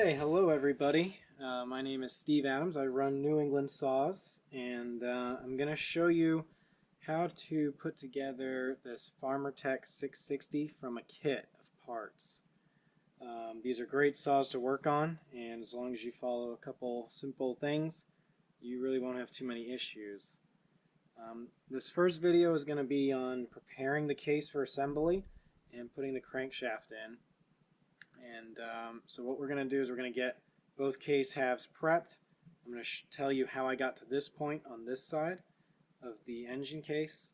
Okay, hello everybody. My name is Steve Adams. I run New England Saws, and I'm going to show you how to put together this Farmertec 660 from a kit of parts. These are great saws to work on, and as long as you follow a couple simple things, you really won't have too many issues. This first video is going to be on preparing the case for assembly and putting the crankshaft in. And so what we're going to do is we're going to get both case halves prepped. I'm going to tell you how I got to this point on this side of the engine case,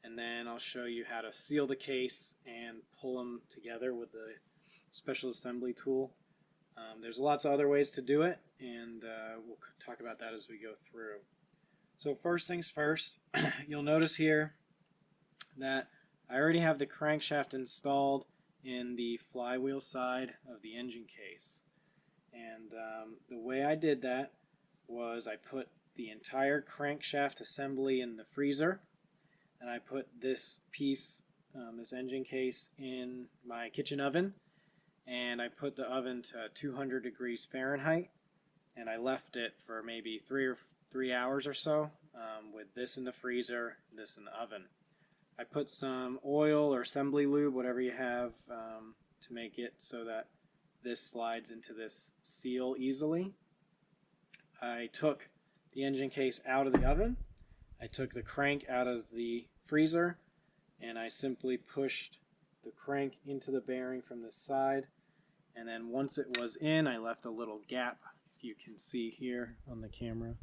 and then I'll show you how to seal the case and pull them together with the special assembly tool. There's lots of other ways to do it, and we'll talk about that as we go through. So first things first, you'll notice here that I already have the crankshaft installed in the flywheel side of the engine case. And the way I did that was I put the entire crankshaft assembly in the freezer, and I put this piece, this engine case, in my kitchen oven, and I put the oven to 200 degrees Fahrenheit, and I left it for maybe 3 hours or so with this in the freezer, this in the oven. I put some oil or assembly lube, whatever you have, to make it so that this slides into this seal easily. I took the engine case out of the oven. I took the crank out of the freezer, and I simply pushed the crank into the bearing from this side. And then once it was in, I left a little gap. If you can see here on the camera,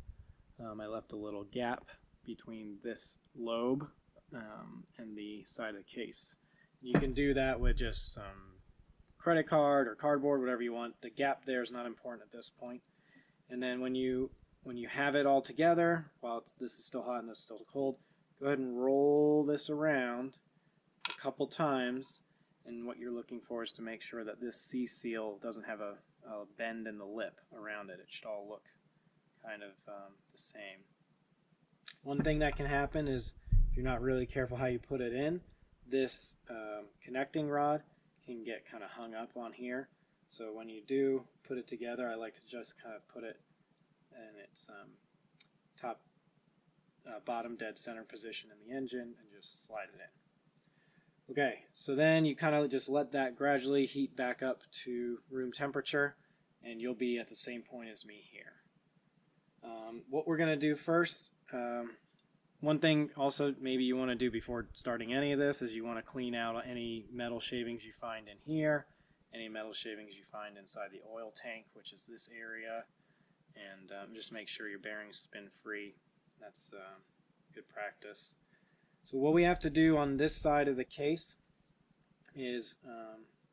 I left a little gap between this lobe and the side of the case. You can do that with just some credit card or cardboard, whatever you want. The gap there is not important at this point. And then when you have it all together, while this is still hot and this is still cold, go ahead and roll this around a couple times. And what you're looking for is to make sure that this C-seal doesn't have a bend in the lip around it. It should all look kind of the same. One thing that can happen is if you're not really careful how you put it in, this connecting rod can get kind of hung up on here. So when you do put it together, I like to just kind of put it in its bottom dead center position in the engine and just slide it in. Okay, so then you kind of just let that gradually heat back up to room temperature, and you'll be at the same point as me here. What we're going to do first, one thing also maybe you want to do before starting any of this is you want to clean out any metal shavings you find in here, any metal shavings you find inside the oil tank, which is this area, and just make sure your bearings spin free. That's good practice. So what we have to do on this side of the case is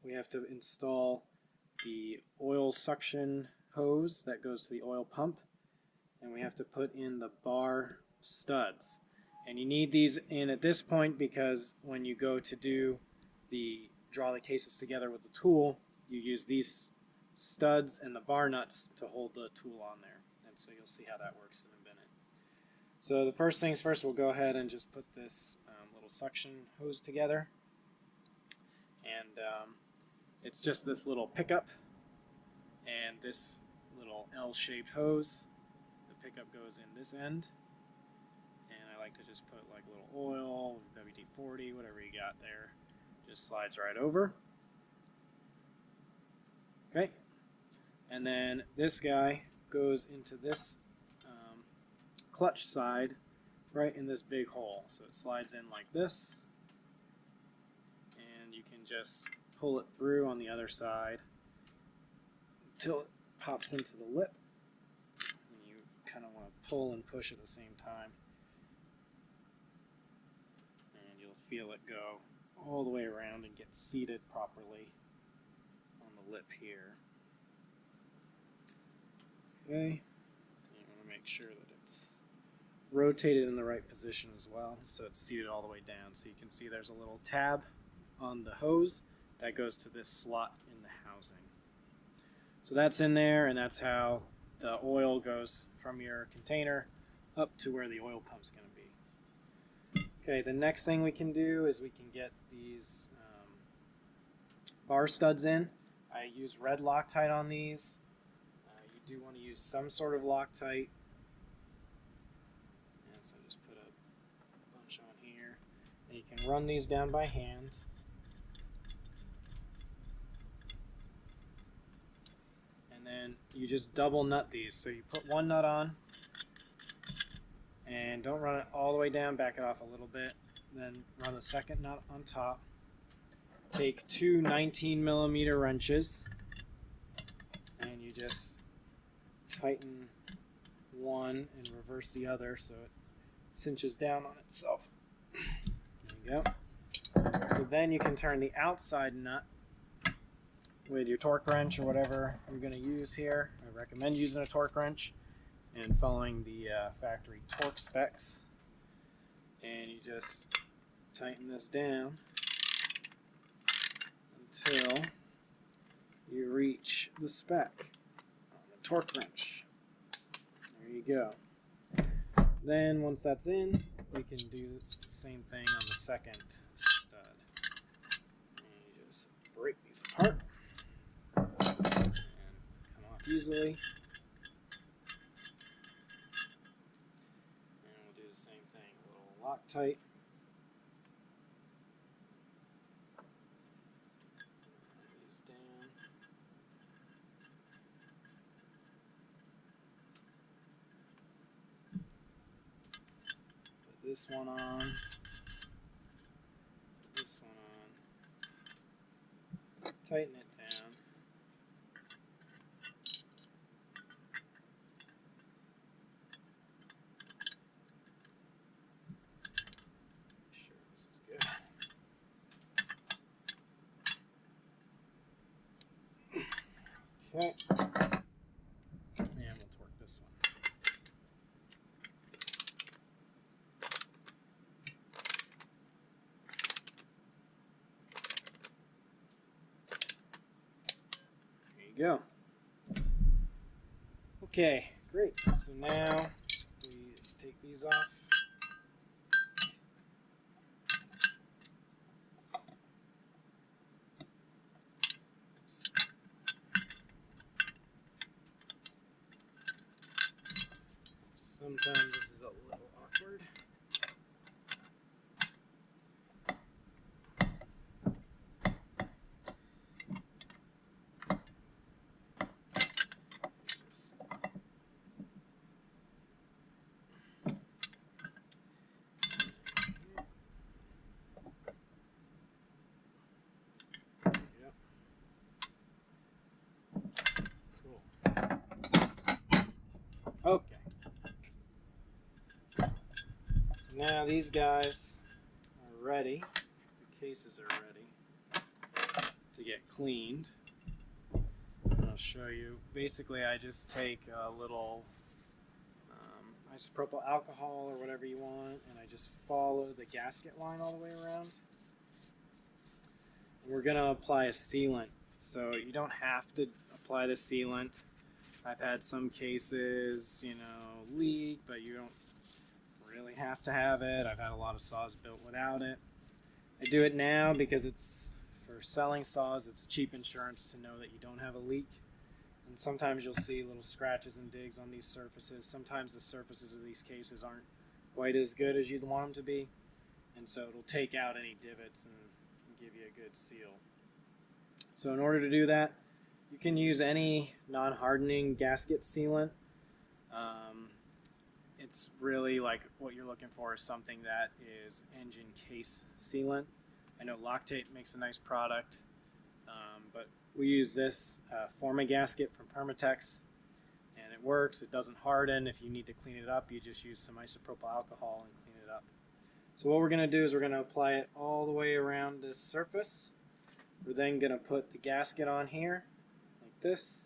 we have to install the oil suction hose that goes to the oil pump, and we have to put in the bar studs. And you need these in at this point because when you go to draw the cases together with the tool, you use these studs and the bar nuts to hold the tool on there. And so you'll see how that works in a minute. So the first things first, we'll go ahead and just put this little suction hose together. And it's just this little pickup and this little L-shaped hose. The pickup goes in this end. And I like to just put like a little oil, WD-40, whatever you got there. Just slides right over. Okay. And then this guy goes into this clutch side right in this big hole. So it slides in like this. And you can just pull it through on the other side until it pops into the lip. And you kind of want to pull and push at the same time. And you'll feel it go all the way around and get seated properly on the lip here. Okay, you want to make sure that it's rotated in the right position as well, so it's seated all the way down. So you can see there's a little tab on the hose that goes to this slot in the housing. So that's in there, and that's how the oil goes from your container up to where the oil pump's going to be. Okay, the next thing we can do is we can get these bar studs in. I use red Loctite on these. do want to use some sort of Loctite. And so just put a bunch on here. And you can run these down by hand. And then you just double nut these. So you put one nut on, and don't run it all the way down, back it off a little bit. Then run the second nut on top. Take two 19mm wrenches, and you just tighten one and reverse the other so it cinches down on itself. There you go. So then you can turn the outside nut with your torque wrench or whatever you're going to use here. I recommend using a torque wrench and following the factory torque specs. And you just tighten this down until you reach the spec on the torque wrench. There you go. Then once that's in, we can do the same thing on the second stud. And you just break these apart and come off easily. And we'll do the same thing, a little Loctite. These down. Put this one on. Put this one on. Tighten it down. Make sure this is good. Okay. And we'll torque this one. There you go. Okay, great. So now we just take these off. Sometimes this is a little awkward. Yep. Cool. Okay. So now these guys are ready. The cases are ready to get cleaned. I'll show you. Basically, I just take a little isopropyl alcohol or whatever you want, and I just follow the gasket line all the way around. And we're going to apply a sealant. So you don't have to apply the sealant. I've had some cases, leak, but you don't really have to have it. I've had a lot of saws built without it. I do it now because it's for selling saws. It's cheap insurance to know that you don't have a leak. And sometimes you'll see little scratches and digs on these surfaces. Sometimes the surfaces of these cases aren't quite as good as you'd want them to be, and so it'll take out any divots and give you a good seal. So in order to do that, you can use any non-hardening gasket sealant. It's really like what you're looking for is something that is engine case sealant. I know Loctite makes a nice product, but we use this Forma gasket from Farmertec, and it works. It doesn't harden. If you need to clean it up, you just use some isopropyl alcohol and clean it up. So what we're going to do is we're going to apply it all the way around this surface. We're then going to put the gasket on here, like this.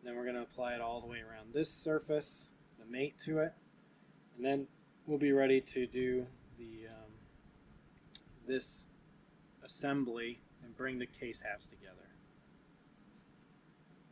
And then we're going to apply it all the way around this surface, the mate to it. And then we'll be ready to do the this assembly and bring the case halves together.